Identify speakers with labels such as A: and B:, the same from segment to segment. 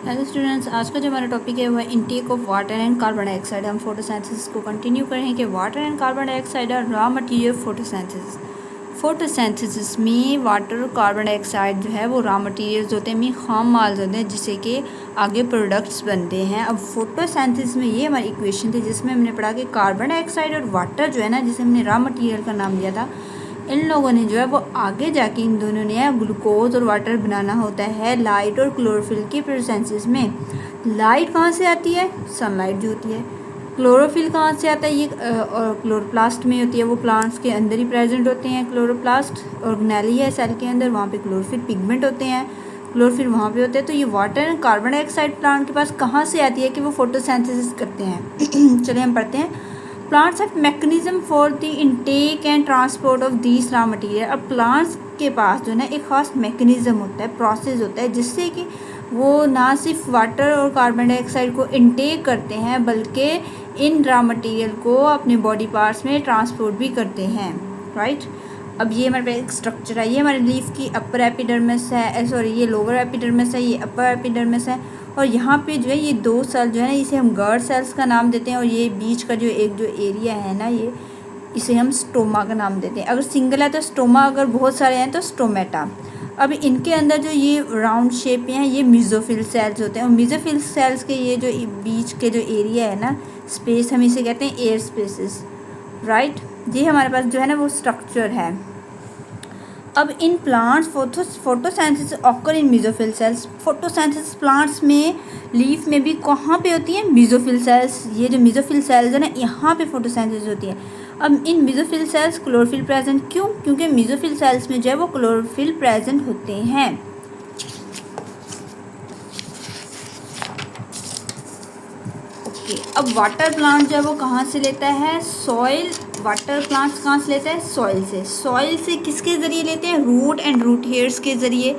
A: Hello students, आज का जो हमारा टॉपिक है वह intake of water and carbon dioxide. हम फोटोसिंथेसिस को कंटिन्यू करें कि water and carbon dioxide are raw material photosynthesis. Photosynthesis में वाटर और कार्बन डाइऑक्साइड जो है वो रॉ मटेरियल्स होते हैं, में खाम माल होते हैं जिससे कि आगे प्रोडक्ट्स बनते हैं। अब फोटोसिंथेसिस में ये हमारी इक्वेशन थी जिसमें हमने पढ़ा कि कार्बन डाइऑक्साइड और वाटर जो है ना, जिसे हमने रॉ मटेरियल का नाम दिया था, इन लोगों ने जो है वो आगे जाके इन दोनों ने ग्लूकोज और वाटर बनाना होता है लाइट और क्लोरोफिल की प्रेजेंस में। लाइट कहाँ से आती है? सनलाइट जो होती है। क्लोरोफिल कहाँ से आता है? ये और क्लोरोप्लास्ट में होती है, वो प्लांट्स के अंदर ही प्रेजेंट होते हैं। क्लोरोप्लास्ट ऑर्गेनेली है सेल के अंदर, वहाँ पे क्लोरोफिल पिगमेंट होते हैं, क्लोरोफिल वहाँ पे होते हैं। तो ये water and carbon dioxide plant के पास कहाँ से आती है कि वो फोटोसिंथेसिस करते हैं। चलिए हम पढ़ते हैं। Plants have mechanism for the intake and transport of these raw material. अब प्लांट्स के पास जो है ना एक ख़ास मैकेनिज्म होता है, प्रोसेस होता है, जिससे कि वो ना सिर्फ वाटर और कार्बन डाइऑक्साइड को इनटेक करते हैं बल्कि इन रॉ मटेरियल को अपने बॉडी पार्ट्स में ट्रांसपोर्ट भी करते हैं, राइट। अब ये हमारे पास एक स्ट्रक्चर है, ये हमारे लीफ की अपर एपिडर्मिस है, सॉरी ये लोअर एपिडर्मिस है, ये अपर एपिडर्मिस है, और यहाँ पे जो है ये दो सेल जो है ना, इसे हम गर्ड सेल्स का नाम देते हैं, और ये बीच का जो एरिया है ना, ये इसे हम स्टोमा का नाम देते हैं। अगर सिंगल है तो स्टोमा, अगर बहुत सारे हैं तो स्टोमेटा। अब इनके अंदर जो ये राउंड शेप में है ये मेसोफिल सेल्स होते हैं, और मेसोफिल सेल्स के ये जो बीच के जो एरिया है ना, स्पेस, हम इसे कहते हैं एयर स्पेसेस, राइट। ये हमारे पास जो है ना वो स्ट्रक्चर है। अब in plants photosynthesis occur in mesophyll cells. Photosynthesis plants में लीफ में भी कहाँ पे होती है? Mesophyll cells. ये जो मेसोफिल सेल्स है ना, यहाँ पे फोटोसिंथेसिस होती है। अब इन मेसोफिल सेल्स क्लोरोफिल प्रेजेंट, क्यों? क्योंकि मेसोफिल सेल्स में जो है वो क्लोरोफिल प्रेजेंट होते हैं। अब वाटर प्लांट जो है वो कहाँ से लेता है? सॉइल। वाटर प्लांट्स कहाँ से लेता है? सॉइल से। सॉइल से किसके ज़रिए लेते हैं? रूट एंड रूट हेयर्स के ज़रिए।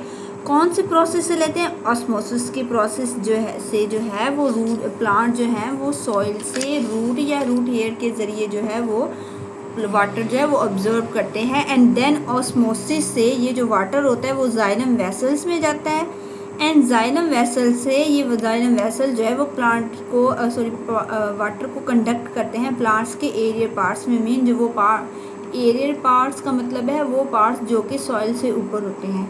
A: कौन से प्रोसेस से लेते हैं? ऑस्मोसिस के प्रोसेस जो है वो रूट प्लांट जो है वो सॉइल से रूट या रूट हेयर के ज़रिए जो है वो वाटर जो है वो ऑब्जर्व करते हैं। एंड देन ऑस्मोसिस से ये जो वाटर होता है वो जाइलम वेसल्स में जाता है, एंड जाइलम वेसल से ये जाइलम वेसल जो है वो प्लांट को वाटर को कंडक्ट करते हैं प्लांट्स के एरियर पार्ट्स में। मीन जो वो एरियर पार्ट्स का मतलब है वो पार्ट्स जो कि सॉइल से ऊपर होते हैं,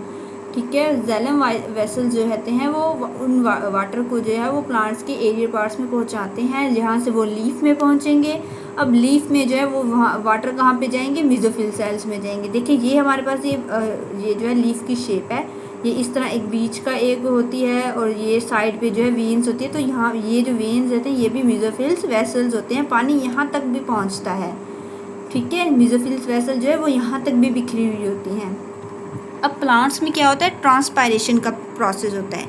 A: ठीक है। जाइलम वेसल जो रहते हैं वो उन वाटर को जो है वो प्लांट्स के एरियर पार्ट्स में पहुंचाते हैं, जहाँ से वो लीफ में पहुंचेंगे। अब लीफ में जो है वो वहाँ वाटर कहाँ पे जाएंगे? मेसोफिल सेल्स में जाएंगे। देखिए ये हमारे पास ये जो है लीफ की शेप है, ये इस तरह एक बीच का एक होती है और ये साइड पे जो है वेन्स होती है। तो यहाँ ये जो वेन्स रहते हैं ये भी मेसोफिल्स वेसल्स होते हैं, पानी यहाँ तक भी पहुँचता है, ठीक है। मेसोफिल्स वेसल जो है वो यहाँ तक भी बिखरी हुई होती हैं। अब प्लांट्स में क्या होता है? ट्रांसपायरेशन का प्रोसेस होता है।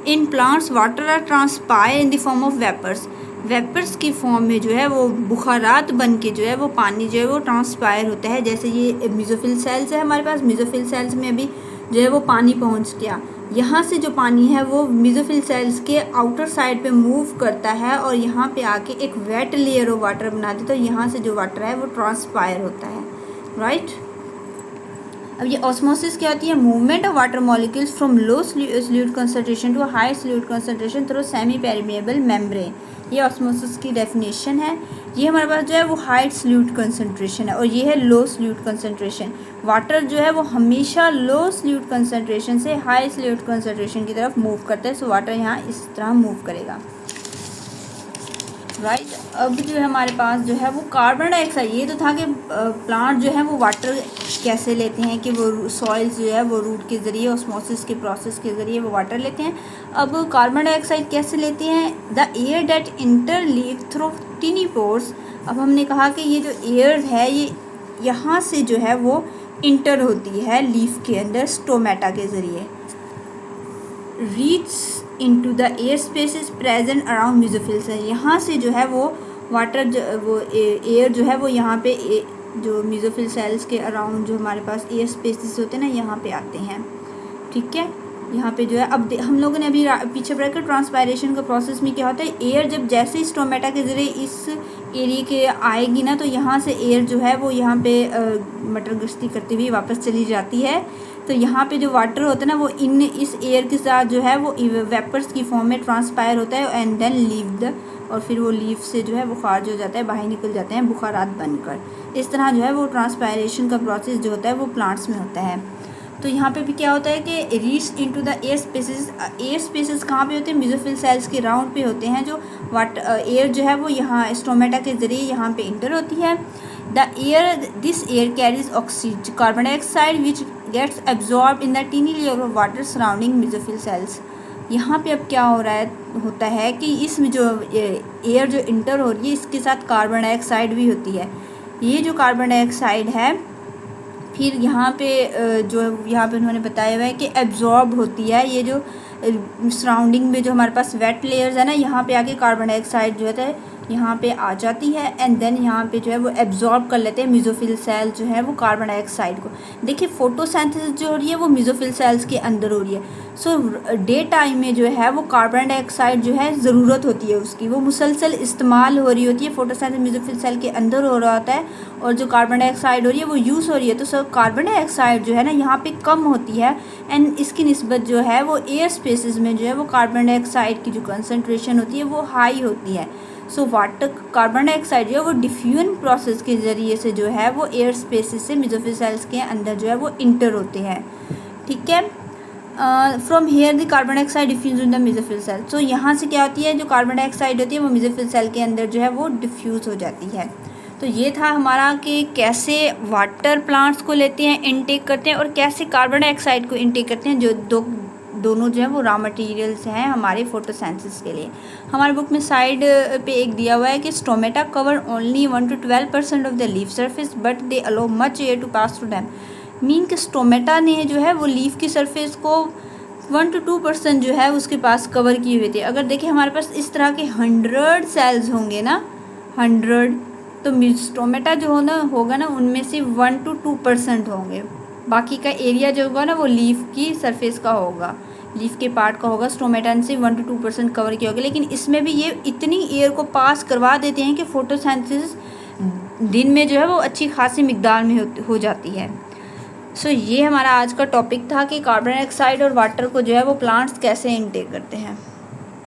A: In plants water are transpire in the form of vapours. Vapours की फॉर्म में जो है वो बुखारात बन के जो है वो पानी जो है वो ट्रांसपायर होता है। जैसे ये मेसोफिल सेल्स है हमारे पास, मेसोफिल सेल्स में अभी जो है वो पानी पहुंच गया, यहाँ से जो पानी है वो मेसोफिल सेल्स के आउटर साइड पे मूव करता है और यहाँ पे आके एक वेट लेयर ऑफ वाटर बना देता है। तो यहाँ से जो वाटर है वो ट्रांसपायर होता है, राइट। अब ये ऑस्मोसिस क्या होती है? Movement of water molecules from low solute concentration to high solute concentration through semi permeable membrane. ये ऑस्मोसिस की डेफिनेशन है। ये हमारे पास जो है वो हाई सॉल्यूट कंसंट्रेशन है और ये है लो सॉल्यूट कंसंट्रेशन। वाटर जो है वो हमेशा लो सॉल्यूट कंसंट्रेशन से हाई सॉल्यूट कंसंट्रेशन की तरफ मूव करता है। सो वाटर यहाँ इस तरह मूव करेगा, राइट। अब जो है हमारे पास जो है वो कार्बन डाइऑक्साइड, ये तो था कि प्लांट जो है वो वाटर कैसे लेते हैं कि वो सॉइल जो है वो रूट के ज़रिए ऑस्मोसिस के प्रोसेस के ज़रिए वो वाटर लेते हैं। अब कार्बन डाइऑक्साइड कैसे लेते हैं? The air that enter leave through tiny pores. अब हमने कहा कि ये जो एयर है ये यहाँ से जो है वो इंटर होती है लीफ के अंदर स्टोमेटा के ज़रिए, reach into the air spaces present around mesophyll cell. यहाँ से जो है वो वाटर वो एयर जो है वो यहाँ पे जो मेसोफिल सेल्स के अराउंड जो हमारे पास एयर स्पेसेस होते हैं ना, यहाँ पे आते हैं, ठीक है। यहाँ पे जो है अब हम लोगों ने अभी पीछे पढ़ा कि ट्रांसपायरेशन का प्रोसेस में क्या होता है? एयर जब जैसे ही स्टोमेटा के ज़रिए इस एरिया के आएगी ना, तो यहाँ से एयर जो है वो यहाँ पे मटर गश्ती करते हुए वापस चली जाती है तो यहाँ पे जो वाटर होता है ना वो इस एयर के साथ जो है वो वेपर्स की फॉर्म में ट्रांसपायर होता है एंड देन लीव और फिर वो लीव से जो है वो खारिज हो जाता है, बाहर निकल जाते हैं बुखारात बनकर। इस तरह जो है वो ट्रांसपायरेशन का प्रोसेस जो होता है वो प्लांट्स में होता है। तो यहाँ पे भी क्या होता है कि reach into the air spaces. Air spaces कहाँ पे होते हैं? मेसोफिल सेल्स के राउंड पे होते हैं, जो एयर जो है वो यहाँ स्टोमेटा के ज़रिए यहाँ पे इंटर होती है। This air carries oxygen carbon dioxide which gets absorb in the tiny layer of water surrounding mesophyll cells. यहाँ पे अब क्या होता है कि इसमें जो एयर जो इंटर हो रही है इसके साथ कार्बन डाइऑक्साइड भी होती है। ये जो कार्बन डाइऑक्साइड है फिर यहाँ पे उन्होंने बताया हुआ है कि एब्जॉर्ब होती है। ये जो सराउंडिंग में जो हमारे पास वेट लेयर्स है ना, यहाँ पे आके कार्बन डाइऑक्साइड जो है यहाँ पे आ जाती है एंड देन यहाँ पे जो है वो एब्जॉर्ब कर लेते हैं मेसोफिल सेल जो है वो कार्बन डाइऑक्साइड को। देखिए फोटोसिंथेसिस जो हो रही है वो मेसोफिल सेल्स के अंदर हो रही है। सो डे टाइम में जो है वो कार्बन डाइऑक्साइड जो है ज़रूरत होती है उसकी, वो मुसलसल इस्तेमाल हो रही होती है। फोटोसिंथेसिस मेसोफिल सेल के अंदर हो रहा होता है और जो कार्बन डाइऑक्साइड हो रही है वो यूज़ हो रही है। तो सर कार्बन डाइऑक्साइड जो है ना यहाँ पे कम होती है एंड इसकी निस्बत जो है वो एयर स्पेसेस में जो है वो कार्बन डाइऑक्साइड की जो कंसनट्रेशन होती है वो हाई होती है। सो वाटर कार्बन डाइऑक्साइड जो है वो डिफ्यूजन प्रोसेस के ज़रिए से जो है वो एयर स्पेसेस से मेसोफिल सेल्स के अंदर जो है वो इंटर होते हैं। ठीक है, from here the carbon dioxide diffuse in the mesophyll cell. तो यहाँ से क्या होती है, जो कार्बन डाइऑक्साइड होती है वो मेसोफिल सेल के अंदर जो है वो डिफ्यूज़ हो जाती है। तो ये था हमारा कि कैसे वाटर प्लांट्स को लेते हैं, इनटेक करते हैं और कैसे कार्बन डाइऑक्साइड को इनटेक करते हैं, जो दोनों जो है वो रॉ मटेरियल्स हैं हमारे फोटोसिंथेसिस के लिए। हमारे बुक में साइड पे एक दिया हुआ है कि stomata cover only 1 to 12% of the leaf surface but they allow much air to pass through them. Mean कि स्टोमेटा ने जो है वो लीफ की सरफेस को 1 to 2% जो है उसके पास कवर किए हुए थे। अगर देखिए हमारे पास इस तरह के 100 सेल्स होंगे ना, 100, तो स्टोमेटा जो होगा ना उनमें से 1 to 2% होंगे। बाकी का एरिया जो होगा ना वो लीफ की सरफेस का होगा, लीफ के पार्ट का होगा। स्टोमेटा से 1 to 2% कवर किया होगा। लेकिन इसमें भी ये इतनी एयर को पास करवा देते हैं कि फोटोसिंथेसिस दिन में जो है वो अच्छी खासी मिकदार में हो जाती है। सो ये हमारा आज का टॉपिक था कि कार्बन डाइऑक्साइड और वाटर को जो है वो प्लांट्स कैसे इनटेक करते हैं।